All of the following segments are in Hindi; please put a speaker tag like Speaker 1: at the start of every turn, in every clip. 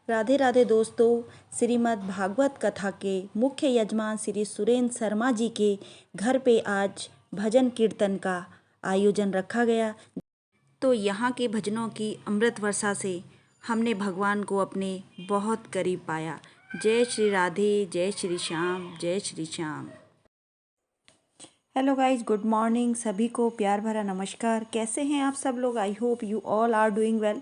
Speaker 1: राधे राधे दोस्तों। श्रीमद् भागवत कथा के मुख्य यजमान श्री सुरेंद्र शर्मा जी के घर पे आज भजन कीर्तन का आयोजन रखा गया। तो यहाँ के भजनों की अमृत वर्षा से हमने भगवान को अपने बहुत करीब पाया। जय श्री राधे, जय श्री श्याम, जय Shri Shyam. Hello guys, good morning. सभी को प्यार भरा नमस्कार। कैसे हैं आप सब लोग? I hope you all are doing well.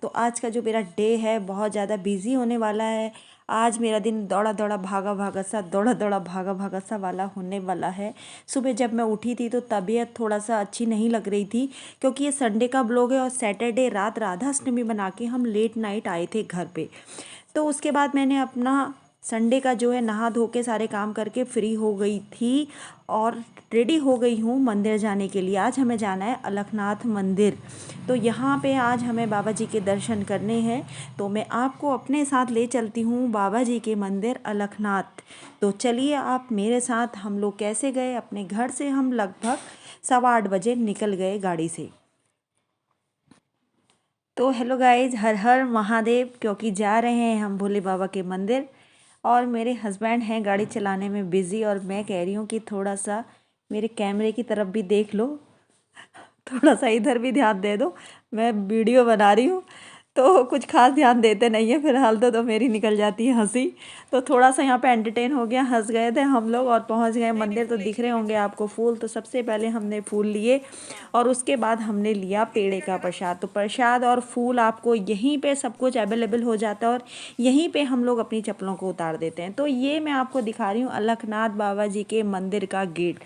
Speaker 1: तो आज का जो मेरा डे है बहुत ज़्यादा बिजी होने वाला है। आज मेरा दिन दौड़ा दौड़ा भागा भागा सा वाला होने वाला है। सुबह जब मैं उठी थी तो तबीयत थोड़ा सा अच्छी नहीं लग रही थी, क्योंकि ये संडे का ब्लॉग है और सैटरडे रात राधा अष्टमी बना के हम लेट नाइट आए थे घर पे। तो उसके बाद मैंने अपना संडे का जो है नहा धो के सारे काम करके फ्री हो गई थी और रेडी हो गई हूँ मंदिर जाने के लिए। आज हमें जाना है अलखनाथ मंदिर। तो यहाँ पे आज हमें बाबा जी के दर्शन करने हैं। तो मैं आपको अपने साथ ले चलती हूँ बाबा जी के मंदिर अलखनाथ। तो चलिए आप मेरे साथ। हम लोग कैसे गए? अपने घर से हम लगभग 8:15 बजे निकल गए गाड़ी से। तो हेलो गाइज, हर हर महादेव। क्योंकि जा रहे हैं हम भोले बाबा के मंदिर और मेरे हस्बैंड हैं गाड़ी चलाने में बिज़ी, और मैं कह रही हूँ कि थोड़ा सा मेरे कैमरे की तरफ भी देख लो, थोड़ा सा इधर भी ध्यान दे दो। मैं वीडियो बना रही हूँ तो कुछ खास ध्यान देते नहीं है फिलहाल तो मेरी निकल जाती है हंसी। तो थोड़ा सा यहाँ पे एंटरटेन हो गया, हंस गए थे हम लोग और पहुँच गए मंदिर। तो दिख रहे होंगे आपको फूल। तो सबसे पहले हमने फूल लिए और उसके बाद हमने लिया पेड़े का प्रसाद। तो प्रसाद और फूल आपको यहीं पे सब कुछ अवेलेबल हो जाता है और यहीं पे हम लोग अपनी चप्पलों को उतार देते हैं। तो ये मैं आपको दिखा रही हूँ अलखनाथ बाबा जी के मंदिर का गेट।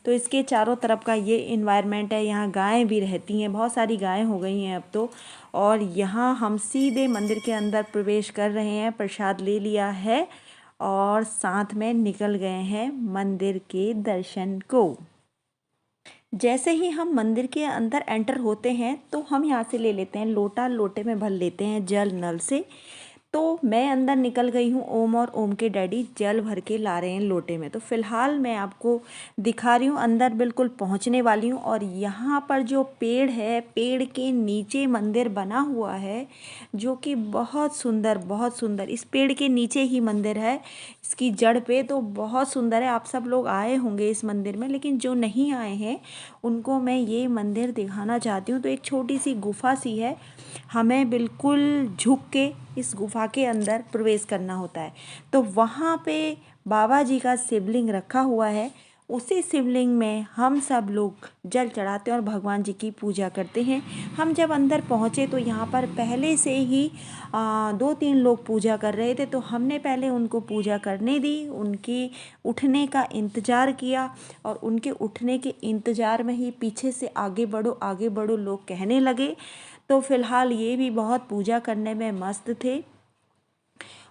Speaker 1: तो इसके चारों तरफ का ये इन्वायरमेंट है। यहाँ गायें भी रहती हैं, बहुत सारी गायें हो गई हैं अब तो। और यहाँ हम सीधे मंदिर के अंदर प्रवेश कर रहे हैं। प्रसाद ले लिया है और साथ में निकल गए हैं मंदिर के दर्शन को। जैसे ही हम मंदिर के अंदर एंटर होते हैं तो हम यहाँ से ले लेते हैं लोटा, लोटे में भर लेते हैं जल नल से। तो मैं अंदर निकल गई हूँ। ओम और ओम के डैडी जल भर के ला रहे हैं लोटे में। तो फिलहाल मैं आपको दिखा रही हूँ, अंदर बिल्कुल पहुँचने वाली हूँ। और यहाँ पर जो पेड़ है, पेड़ के नीचे मंदिर बना हुआ है जो कि बहुत सुंदर, बहुत सुंदर। इस पेड़ के नीचे ही मंदिर है, इसकी जड़ पे। तो बहुत सुंदर है। आप सब लोग आए होंगे इस मंदिर में, लेकिन जो नहीं आए हैं उनको मैं ये मंदिर दिखाना चाहती हूँ। तो एक छोटी सी गुफा सी है, हमें बिल्कुल झुक के इस गुफा के अंदर प्रवेश करना होता है। तो वहाँ पे बाबा जी का शिवलिंग रखा हुआ है। उसी शिवलिंग में हम सब लोग जल चढ़ाते हैं और भगवान जी की पूजा करते हैं। हम जब अंदर पहुँचे तो यहाँ पर पहले से ही 2-3 लोग पूजा कर रहे थे। तो हमने पहले उनको पूजा करने दी, उनके उठने का इंतज़ार किया और उनके उठने के इंतज़ार में ही पीछे से आगे बढ़ो लोग कहने लगे। तो फिलहाल ये भी बहुत पूजा करने में मस्त थे।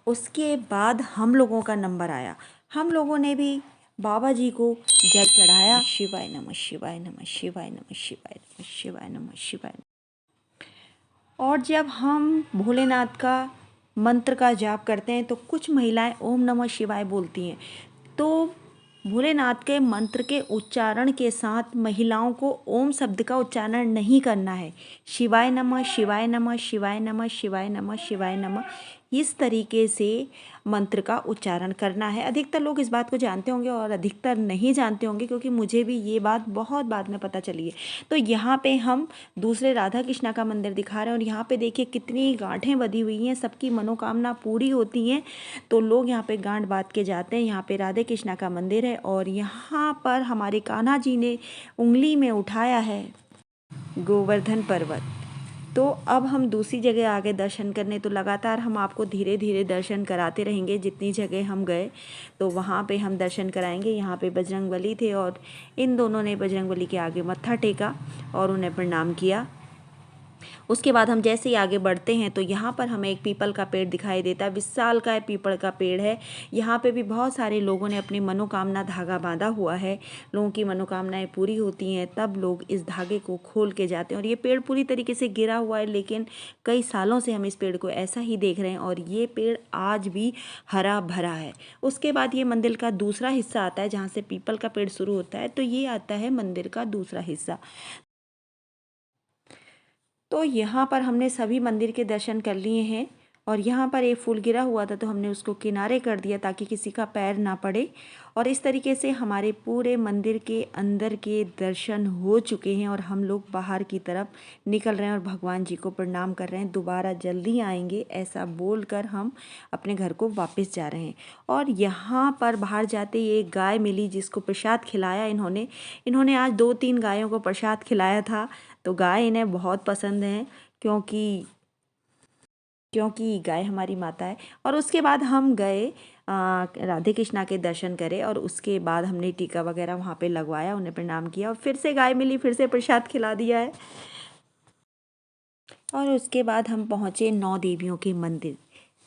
Speaker 1: उसके बाद हम लोगों का नंबर आया। हम लोगों ने भी बाबा जी को जल चढ़ाया। शिवाय नमः, शिवाय नमः, शिवाय नमः, शिवाय नमः, शिवाय नमः, शिवाय नमः। और जब हम भोलेनाथ का मंत्र का जाप करते हैं तो कुछ महिलाएं ओम नमः शिवाय बोलती हैं। तो भोलेनाथ के मंत्र के उच्चारण के साथ महिलाओं को ओम शब्द का उच्चारण नहीं करना है। शिवाय नमः, शिवाय नमः, शिवाय नमः, शिवाय नमः, शिवाय नमः, इस तरीके से मंत्र का उच्चारण करना है। अधिकतर लोग इस बात को जानते होंगे और अधिकतर नहीं जानते होंगे, क्योंकि मुझे भी ये बात बहुत बाद में पता चली है। तो यहाँ पे हम दूसरे राधा कृष्णा का मंदिर दिखा रहे हैं और यहाँ पे देखिए कितनी गांठें बंधी हुई हैं, सबकी मनोकामना पूरी होती हैं। तो लोग यहाँ पे गांठ बांध के जाते हैं। यहाँ पे राधे कृष्णा का मंदिर है और यहाँ पर हमारे कान्हा जी ने उंगली में उठाया है गोवर्धन पर्वत। तो अब हम दूसरी जगह आगे दर्शन करने। तो लगातार हम आपको धीरे धीरे दर्शन कराते रहेंगे। जितनी जगह हम गए तो वहाँ पे हम दर्शन कराएंगे। यहाँ पे बजरंगबली थे और इन दोनों ने बजरंगबली के आगे मत्था टेका और उन्हें प्रणाम किया। उसके बाद हम जैसे ही आगे बढ़ते हैं तो यहाँ पर हमें एक पीपल का पेड़ दिखाई देता है। विशाल का पीपल का पेड़ है। यहाँ पे भी बहुत सारे लोगों ने अपनी मनोकामना धागा बांधा हुआ है। लोगों की मनोकामनाएं पूरी होती हैं तब लोग इस धागे को खोल के जाते हैं। और ये पेड़ पूरी तरीके से गिरा हुआ है, लेकिन कई सालों से हम इस पेड़ को ऐसा ही देख रहे हैं और ये पेड़ आज भी हरा भरा है। उसके बाद ये मंदिर का दूसरा हिस्सा आता है, जहाँ से पीपल का पेड़ शुरू होता है। तो ये आता है मंदिर का दूसरा हिस्सा। तो यहाँ पर हमने सभी मंदिर के दर्शन कर लिए हैं और यहाँ पर एक फूल गिरा हुआ था तो हमने उसको किनारे कर दिया ताकि किसी का पैर ना पड़े। और इस तरीके से हमारे पूरे मंदिर के अंदर के दर्शन हो चुके हैं और हम लोग बाहर की तरफ निकल रहे हैं और भगवान जी को प्रणाम कर रहे हैं। दोबारा जल्दी आएंगे ऐसा बोलकर हम अपने घर को वापस जा रहे हैं। और यहाँ पर बाहर जाते ही एक गाय मिली जिसको प्रसाद खिलाया इन्होंने आज 2-3 गायों को प्रसाद खिलाया था। तो गाय इन्हें बहुत पसंद है क्योंकि गाय हमारी माता है। और उसके बाद हम गए राधे कृष्णा के दर्शन करे और उसके बाद हमने टीका वगैरह वहाँ पे लगवाया, उन्हें प्रणाम किया और फिर से गाय मिली, फिर से प्रसाद खिला दिया है। और उसके बाद हम पहुँचे 9 देवियों के मंदिर,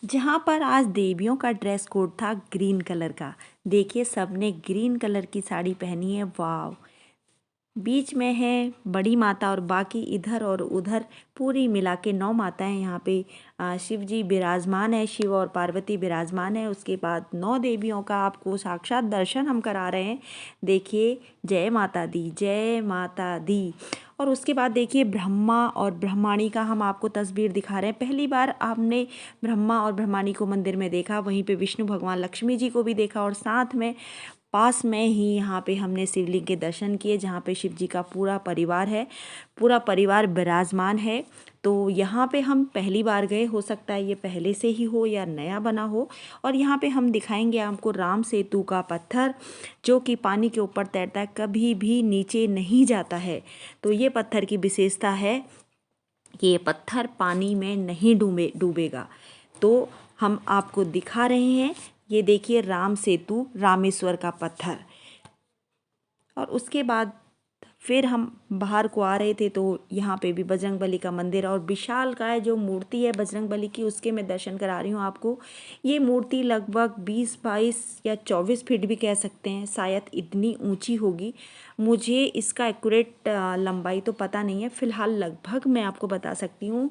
Speaker 1: जहाँ पर आज देवियों का ड्रेस कोड था ग्रीन कलर का। देखिए सबने ग्रीन कलर की साड़ी पहनी है, वाव। बीच में है बड़ी माता और बाकी इधर और उधर पूरी मिला के 9 माताएं यहाँ पे शिव जी विराजमान है, शिव और पार्वती विराजमान है। उसके बाद 9 देवियों का आपको साक्षात दर्शन हम करा रहे हैं। देखिए जय माता दी, जय माता दी। और उसके बाद देखिए ब्रह्मा और ब्रह्माणी का हम आपको तस्वीर दिखा रहे हैं। पहली बार आपने ब्रह्मा और ब्रह्माणी को मंदिर में देखा, वहीं पे विष्णु भगवान लक्ष्मी जी को भी देखा और साथ में पास में ही यहाँ पे हमने शिवलिंग के दर्शन किए जहाँ पे शिव जी का पूरा परिवार विराजमान है। तो यहाँ पे हम पहली बार गए, हो सकता है ये पहले से ही हो या नया बना हो। और यहाँ पे हम दिखाएंगे आपको राम सेतु का पत्थर जो कि पानी के ऊपर तैरता है, कभी भी नीचे नहीं जाता है। तो ये पत्थर की विशेषता है कि ये पत्थर पानी में नहीं डूबेगा। तो हम आपको दिखा रहे हैं, ये देखिए राम सेतु, रामेश्वर का पत्थर। और उसके बाद फिर हम बाहर को आ रहे थे तो यहाँ पे भी बजरंगबली का मंदिर और विशालकाय जो मूर्ति है बजरंगबली की, उसके मैं दर्शन करा रही हूँ आपको। ये मूर्ति लगभग 20-22 या 24 फीट भी कह सकते हैं, शायद इतनी ऊंची होगी। मुझे इसका एक्यूरेट लंबाई तो पता नहीं है, फिलहाल लगभग मैं आपको बता सकती हूँ।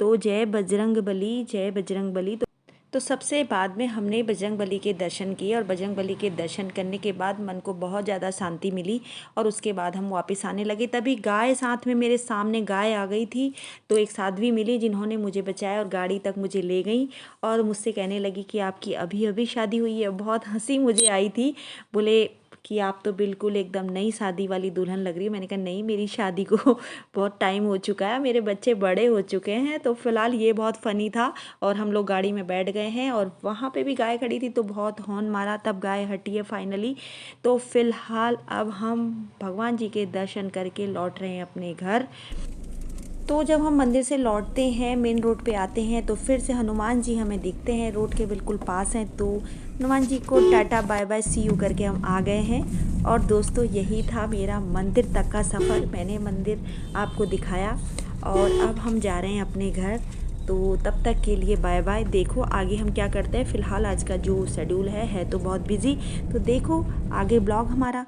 Speaker 1: तो जय बजरंगबली, जय बजरंगबली। तो सबसे बाद में हमने बजरंगबली के दर्शन किए और बजरंगबली के दर्शन करने के बाद मन को बहुत ज़्यादा शांति मिली। और उसके बाद हम वापस आने लगे, तभी गाय साथ में मेरे सामने गाय आ गई थी। तो एक साध्वी मिली जिन्होंने मुझे बचाया और गाड़ी तक मुझे ले गई और मुझसे कहने लगी कि आपकी अभी अभी शादी हुई है। बहुत हंसी मुझे आई थी, बोले कि आप तो बिल्कुल एकदम नई शादी वाली दुल्हन लग रही है। मैंने कहा नहीं, मेरी शादी को बहुत टाइम हो चुका है, मेरे बच्चे बड़े हो चुके हैं। तो फिलहाल ये बहुत फ़नी था। और हम लोग गाड़ी में बैठ गए हैं और वहाँ पे भी गाय खड़ी थी तो बहुत हॉर्न मारा, तब गाय हटी है फाइनली। तो फिलहाल अब हम भगवान जी के दर्शन करके लौट रहे हैं अपने घर। तो जब हम मंदिर से लौटते हैं, मेन रोड पे आते हैं तो फिर से हनुमान जी हमें दिखते हैं, रोड के बिल्कुल पास हैं। तो हनुमान जी को tata bye bye see you करके हम आ गए हैं। और दोस्तों यही था मेरा मंदिर तक का सफ़र, मैंने मंदिर आपको दिखाया और अब हम जा रहे हैं अपने घर। तो तब तक के लिए बाय बाय। देखो आगे हम क्या करते हैं, फ़िलहाल आज का जो शेड्यूल है तो बहुत बिजी, तो देखो आगे ब्लॉग हमारा।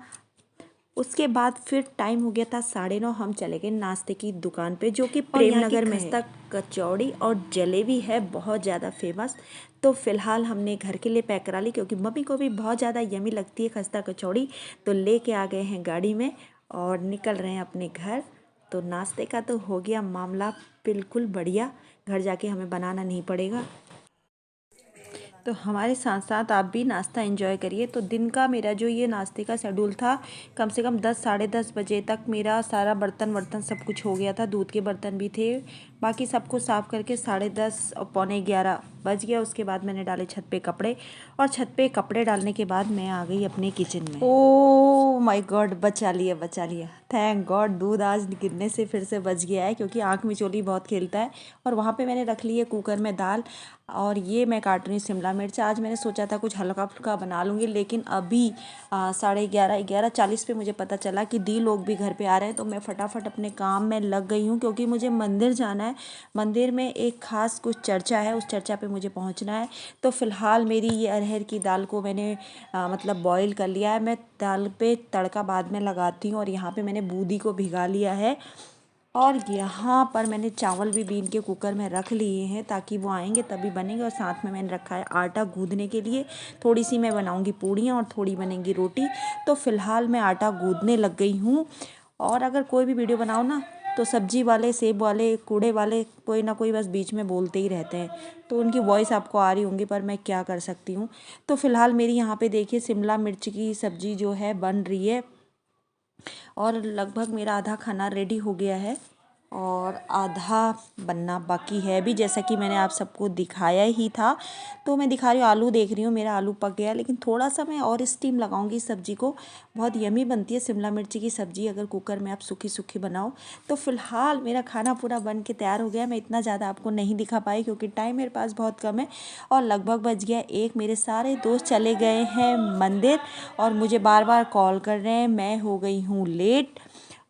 Speaker 1: उसके बाद फिर टाइम हो गया था 9:30, हम चले गए नाश्ते की दुकान पे जो कि प्रेमनगर में है। खस्ता कचौड़ी और जलेबी है बहुत ज़्यादा फेमस। तो फिलहाल हमने घर के लिए पैक करा ली क्योंकि मम्मी को भी बहुत ज़्यादा यमी लगती है खस्ता कचौड़ी। तो लेके आ गए हैं गाड़ी में और निकल रहे हैं अपने घर। तो नाश्ते का तो हो गया मामला बिल्कुल बढ़िया, घर जाके हमें बनाना नहीं पड़ेगा। तो हमारे साथ साथ आप भी नाश्ता एंजॉय करिए। तो दिन का मेरा जो ये नाश्ते का शेड्यूल था, कम से कम 10 साढ़े 10 बजे तक मेरा सारा बर्तन सब कुछ हो गया था। दूध के बर्तन भी थे, बाकी सब कुछ साफ़ करके 10:30 और 11:45 बज गया। उसके बाद मैंने डाले छत पे कपड़े और छत पे कपड़े डालने के बाद मैं आ गई अपने किचन में। ओह माय गॉड, बचा लिया, थैंक गॉड। दूध आज गिरने से फिर से बच गया है क्योंकि आँख मिचोली बहुत खेलता है। और वहाँ पे मैंने रख ली है कुकर में दाल और ये मैं काट रही हूँ शिमला मिर्च। आज मैंने सोचा था कुछ हल्का फुल्का बना लूँगी, लेकिन अभी 11:30 पे मुझे पता चला कि दी लोग भी घर पे आ रहे हैं। तो मैं फटाफट अपने काम में लग गई हूँ क्योंकि मुझे मंदिर जाना है। मंदिर में एक ख़ास कुछ चर्चा है, उस चर्चा पे मुझे पहुँचना है। तो फ़िलहाल मेरी ये अरहर की दाल को मैंने मतलब बॉईल कर लिया है। मैं दाल पे तड़का बाद में लगाती हूँ और यहाँ पे मैंने बूंदी को भिगा लिया है। और यहाँ पर मैंने चावल भी बीन के कुकर में रख लिए हैं ताकि वो आएंगे तभी बनेंगे। और साथ में मैंने रखा है आटा गूँदने के लिए, थोड़ी सी मैं बनाऊंगी पूड़ियाँ और थोड़ी बनेंगी रोटी। तो फ़िलहाल मैं आटा गूँदने लग गई हूँ। और अगर कोई भी वीडियो बनाओ ना तो सब्जी वाले, सेब वाले, कूड़े वाले कोई ना कोई बस बीच में बोलते ही रहते हैं। तो उनकी वॉइस आपको आ रही होंगी, पर मैं क्या कर सकती हूँ। तो फ़िलहाल मेरी यहाँ पे देखिए शिमला मिर्च की सब्ज़ी जो है बन रही है और लगभग मेरा आधा खाना रेडी हो गया है और आधा बनना बाकी है भी, जैसा कि मैंने आप सबको दिखाया ही था। तो मैं दिखा रही हूँ, आलू देख रही हूँ, मेरा आलू पक गया, लेकिन थोड़ा सा मैं और स्टीम लगाऊंगी इस सब्ज़ी को। बहुत यमी बनती है शिमला मिर्ची की सब्ज़ी अगर कुकर में आप सूखी सूखी बनाओ। तो फ़िलहाल मेरा खाना पूरा बन के तैयार हो गया। मैं इतना ज़्यादा आपको नहीं दिखा पाई क्योंकि टाइम मेरे पास बहुत कम है और लगभग बज गया 1। मेरे सारे दोस्त चले गए हैं मंदिर और मुझे बार बार कॉल कर रहे हैं। मैं हो गई हूँ लेट।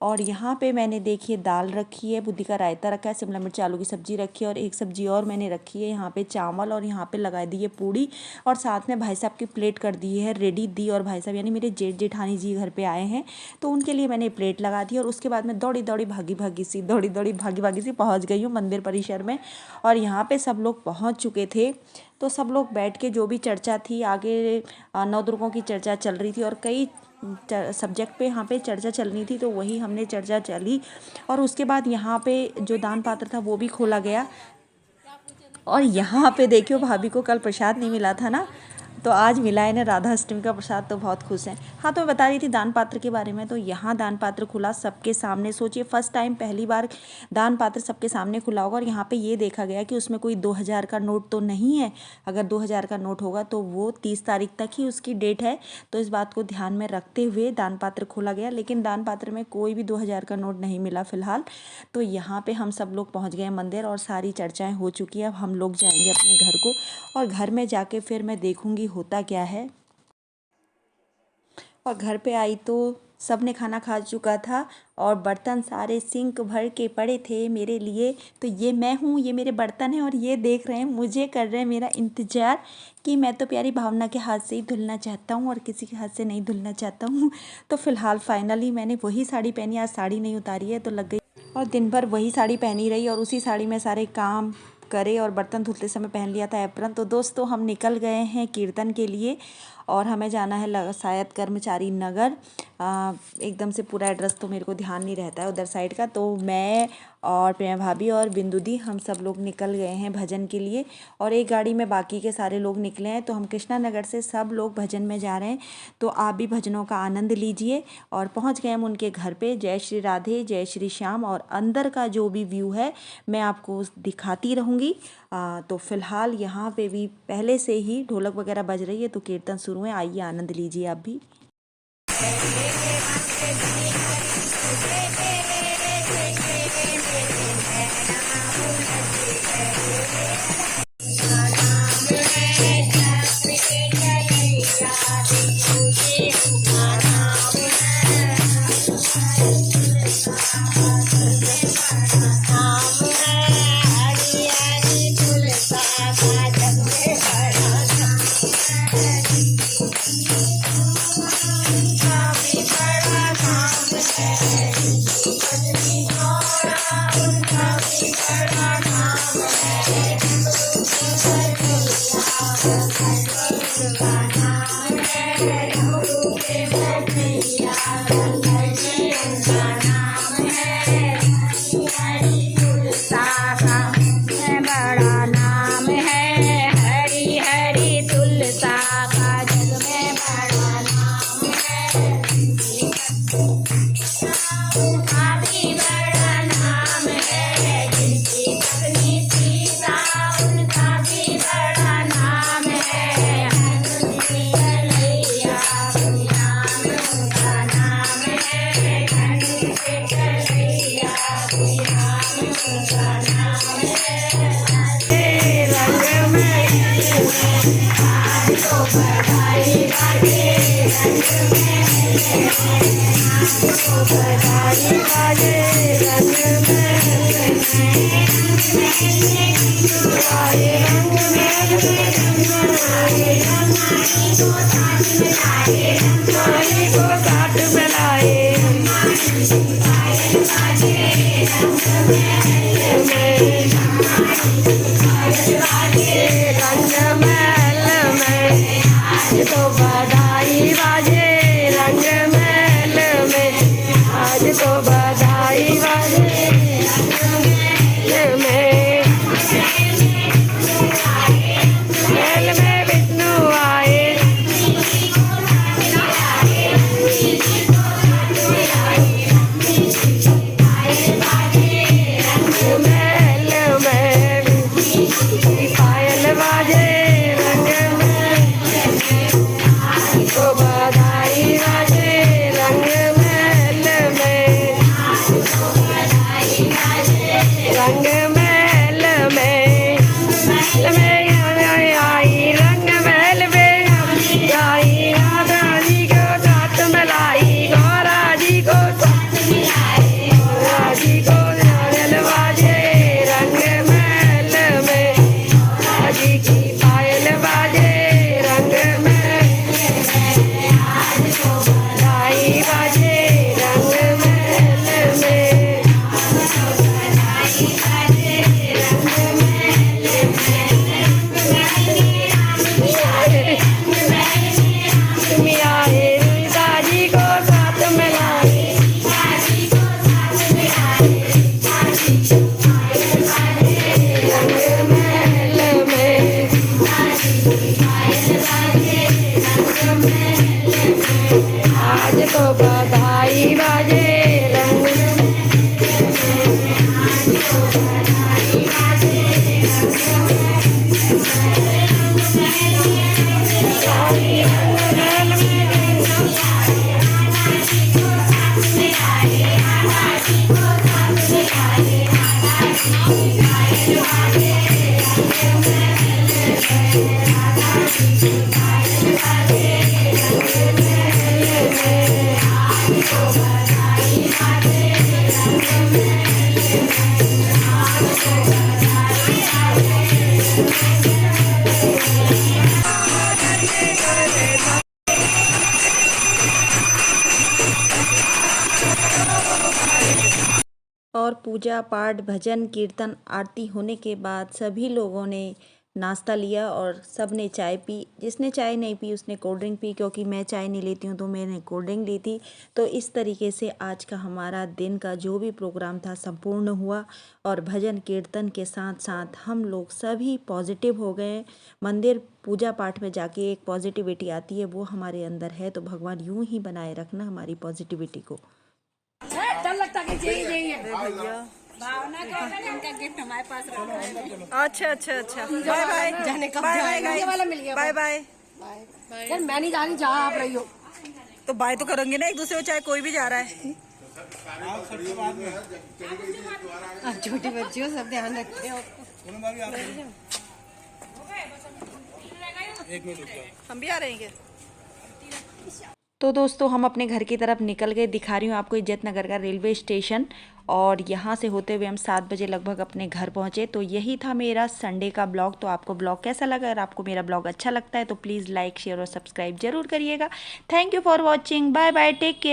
Speaker 1: और यहाँ पे मैंने देखिए दाल रखी है, बुद्धी का रायता रखा है, शिमला मिर्च आलू की सब्ज़ी रखी है और एक सब्ज़ी और मैंने रखी है यहाँ पे चावल, और यहाँ पे लगा दी है पूड़ी और साथ में भाई साहब की प्लेट कर दी है रेडी दी। और भाई साहब यानी मेरे जेठ जेठानी जी घर पे आए हैं तो उनके लिए मैंने प्लेट लगा दी। और उसके बाद मैं दौड़ी दौड़ी भागी भागी सी पहुँच गई हूँ मंदिर परिसर में। और यहाँ पर सब लोग पहुँच चुके थे तो सब लोग बैठ के जो भी चर्चा थी आगे, नवदुर्गों की चर्चा चल रही थी और कई सब्जेक्ट पे यहाँ पे चर्चा चलनी थी, तो वही हमने चर्चा चली। और उसके बाद यहाँ पे जो दान पात्र था वो भी खोला गया। और यहाँ पे देखियो भाभी को कल प्रसाद नहीं मिला था ना, तो आज मिला है ना राधा अष्टमी का प्रसाद, तो बहुत खुश हैं। हाँ, तो मैं बता रही थी दान पात्र के बारे में। तो यहाँ दान पात्र खुला सबके सामने, सोचिए फर्स्ट टाइम, पहली बार दान पात्र सबके सामने खुला होगा। और यहाँ पे ये देखा गया कि उसमें कोई 2000 का नोट तो नहीं है। अगर 2000 का नोट होगा तो वो 30 तारीख तक ही उसकी डेट है, तो इस बात को ध्यान में रखते हुए दान पात्र खोला गया। लेकिन दान पात्र में कोई भी 2000 का नोट नहीं मिला फ़िलहाल। तो यहाँ पर हम सब लोग पहुँच गए मंदिर और सारी चर्चाएँ हो चुकी है। अब हम लोग जाएंगे अपने घर को और घर में जाके फिर मैं देखूँगी होता क्या है। और घर पे आई तो सब ने खाना खा चुका था और बर्तन सारे सिंक भर के पड़े थे मेरे लिए। तो ये मैं हूँ, ये मेरे बर्तन हैं और ये देख रहे हैं, मुझे कर रहे हैं मेरा इंतज़ार कि मैं तो प्यारी भावना के हाथ से ही धुलना चाहता हूँ और किसी के हाथ से नहीं धुलना चाहता हूँ। तो फ़िलहाल फाइनली मैंने वही साड़ी पहनी, आज साड़ी नहीं उतारी है तो लग गई, और दिन भर वही साड़ी पहनी रही और उसी साड़ी में सारे काम करे और बर्तन धुलते समय पहन लिया था एप्रन। तो दोस्तों हम निकल गए हैं कीर्तन के लिए और हमें जाना है शायद कर्मचारी नगर। एकदम से पूरा एड्रेस तो मेरे को ध्यान नहीं रहता है उधर साइड का। तो मैं और प्रिया भाभी और बिंदु दी हम सब लोग निकल गए हैं भजन के लिए और एक गाड़ी में बाकी के सारे लोग निकले हैं। तो हम कृष्णा नगर से सब लोग भजन में जा रहे हैं, तो आप भी भजनों का आनंद लीजिए। और पहुंच गए हम उनके घर पे। जय श्री राधे, जय श्री श्याम। और अंदर का जो भी व्यू है मैं आपको दिखाती रहूँगी। तो फिलहाल यहाँ पे भी पहले से ही ढोलक वगैरह बज रही है, तो कीर्तन शुरू है, आइए आनंद लीजिए आप भी।
Speaker 2: तो बधाई बाजे।
Speaker 1: और पूजा पाठ भजन कीर्तन आरती होने के बाद सभी लोगों ने नाश्ता लिया और सब ने चाय पी। जिसने चाय नहीं पी उसने कोल्ड ड्रिंक पी, क्योंकि मैं चाय नहीं लेती हूँ तो मैंने कोल्ड ड्रिंक ली थी। तो इस तरीके से आज का हमारा दिन का जो भी प्रोग्राम था संपूर्ण हुआ और भजन कीर्तन के साथ साथ हम लोग सभी पॉजिटिव हो गए। मंदिर पूजा पाठ में जाके एक पॉजिटिविटी आती है, वो हमारे अंदर है। तो भगवान यूं ही बनाए रखना हमारी पॉजिटिविटी को।
Speaker 2: डर लगता कि यही है भावना का इनका गिफ्ट हमारे पास रखा है।
Speaker 3: अच्छा अच्छा अच्छा, बाय बाय,
Speaker 2: जाने कब
Speaker 3: बाय
Speaker 2: जाएगा?
Speaker 3: बाय
Speaker 2: ये वाला मिल गया।
Speaker 3: Bye bye.
Speaker 2: यार मैं नहीं जा रही जहाँ आप रही हो।
Speaker 3: तो बाय तो करेंगे ना एक दूसरे को, चाहे कोई भी जा रहा है।
Speaker 2: छोटी बच्चियों सब ध्यान रखते हो।
Speaker 3: हम भी आ रहे हैं क्या?
Speaker 1: तो दोस्तों हम अपने घर की तरफ निकल गए। दिखा रही हूँ आपको इज्जत नगर का रेलवे स्टेशन, और यहाँ से होते हुए हम 7 बजे लगभग अपने घर पहुँचे। तो यही था मेरा संडे का ब्लॉग। तो आपको ब्लॉग कैसा लगा? अगर आपको मेरा ब्लॉग अच्छा लगता है तो प्लीज़ लाइक शेयर और सब्सक्राइब जरूर करिएगा। Thank you for watching. Bye bye, take care.